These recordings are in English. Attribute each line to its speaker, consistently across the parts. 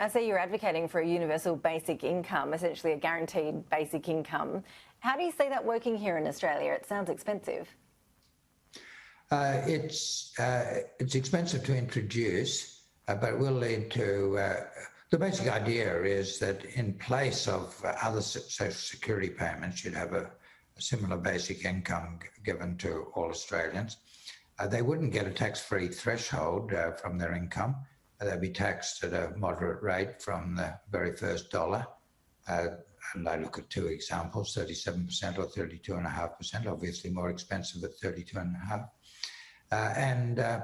Speaker 1: I see you're advocating for a universal basic income, essentially a guaranteed basic income. How do you see that working here in Australia? It sounds expensive.
Speaker 2: It's expensive to introduce, but it will lead to... the basic idea is that in place of other social security payments, you'd have a similar basic income given to all Australians. They wouldn't get a tax-free threshold from their income. They'd be taxed at a moderate rate from the very first dollar. And I look at two examples, 37% or 32.5%, obviously more expensive at 32.5%.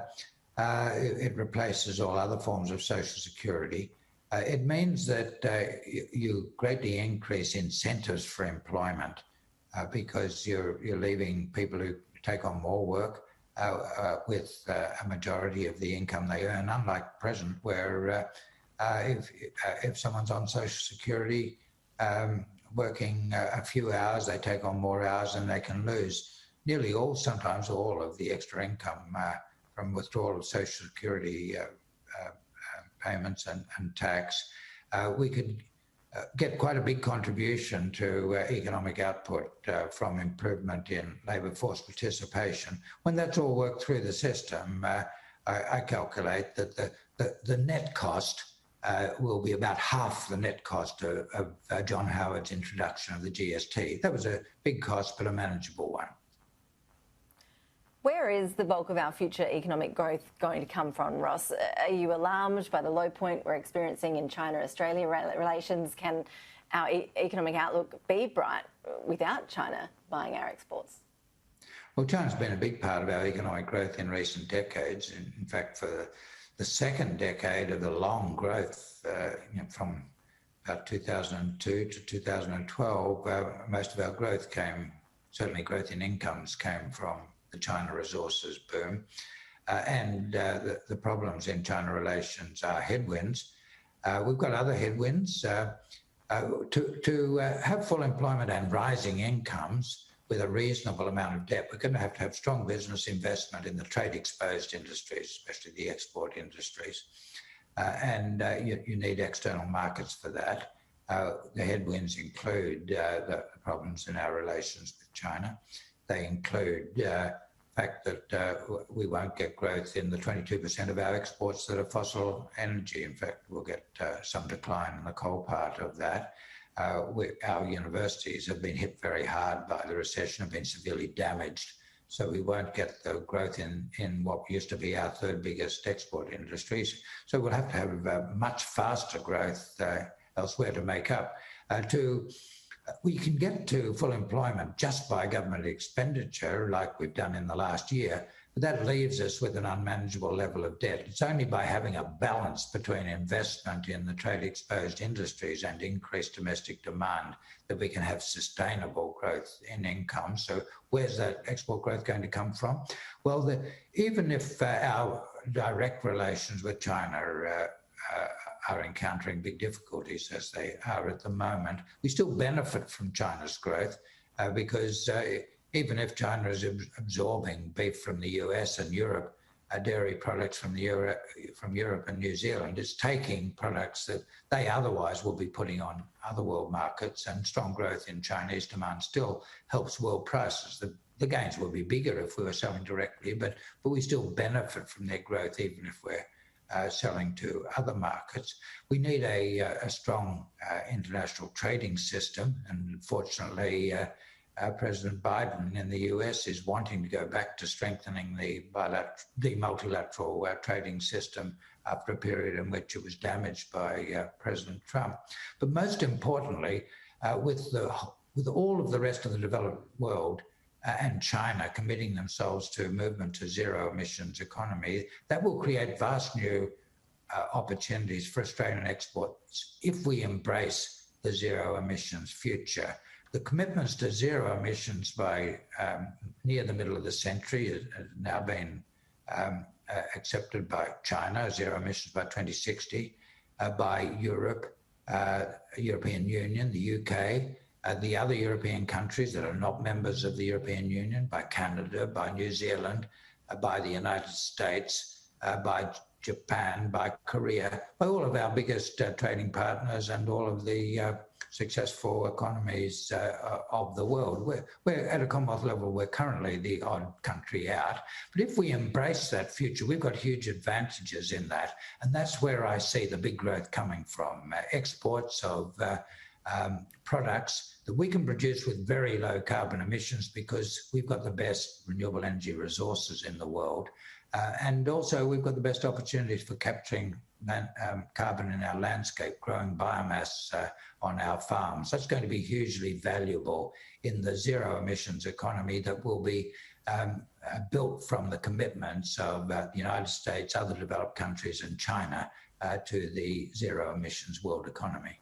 Speaker 2: It replaces all other forms of social security. It means that you greatly increase incentives for employment because you're leaving people who take on more work with a majority of the income they earn, unlike present, where if someone's on social security working a few hours, they take on more hours and they can lose nearly all, sometimes all of the extra income from withdrawal of social security payments and tax. We could get quite a big contribution to economic output from improvement in labour force participation. When that's all worked through the system, I calculate that the net cost will be about half the net cost of John Howard's introduction of the GST. That was a big cost, but a manageable one.
Speaker 1: Where is the bulk of our future economic growth going to come from, Ross? Are you alarmed by the low point we're experiencing in China-Australia relations? Can our economic outlook be bright without China buying our exports?
Speaker 2: Well, China's been a big part of our economic growth in recent decades. In fact, for the second decade of the long growth, from about 2002 to 2012, most of our growth came, certainly growth in incomes, came from the China resources boom. The problems in China relations are headwinds. We've got other headwinds. To have full employment and rising incomes with a reasonable amount of debt, we're going to have strong business investment in the trade-exposed industries, especially the export industries. You need external markets for that. The headwinds include the problems in our relations with China. They include the fact that we won't get growth in the 22% of our exports that are fossil energy. In fact, we'll get some decline in the coal part of that. Our universities have been hit very hard by the recession, have been severely damaged. So we won't get the growth in what used to be our third biggest export industries. So we'll have to have much faster growth elsewhere to make up. We can get to full employment just by government expenditure, like we've done in the last year, but that leaves us with an unmanageable level of debt. It's only by having a balance between investment in the trade-exposed industries and increased domestic demand that we can have sustainable growth in income. So where's that export growth going to come from? Well, even if our direct relations with China are encountering big difficulties as they are at the moment, we still benefit from China's growth because even if China is absorbing beef from the US and Europe, dairy products from Europe and New Zealand, is taking products that they otherwise will be putting on other world markets, and strong growth in Chinese demand still helps world prices. The gains will be bigger if we were selling directly, but we still benefit from their growth even if we're selling to other markets. We need a strong international trading system, and fortunately President Biden in the US is wanting to go back to strengthening the multilateral trading system after a period in which it was damaged by President Trump. But most importantly, with all of the rest of the developed world and China committing themselves to movement to zero emissions economy, that will create vast new opportunities for Australian exports if we embrace the zero emissions future. The commitments to zero emissions by near the middle of the century have now been accepted by China, zero emissions by 2060, by Europe, European Union, the UK, the other European countries that are not members of the European Union, by Canada, by New Zealand, by the United States, by Japan, by Korea, by all of our biggest trading partners and all of the successful economies of the world. We're at a Commonwealth level, we're currently the odd country out. But if we embrace that future, we've got huge advantages in that. And that's where I see the big growth coming from. Exports of products that we can produce with very low carbon emissions because we've got the best renewable energy resources in the world. And also we've got the best opportunities for capturing carbon in our landscape, growing biomass on our farms. That's going to be hugely valuable in the zero emissions economy that will be built from the commitments of the United States, other developed countries and China to the zero emissions world economy.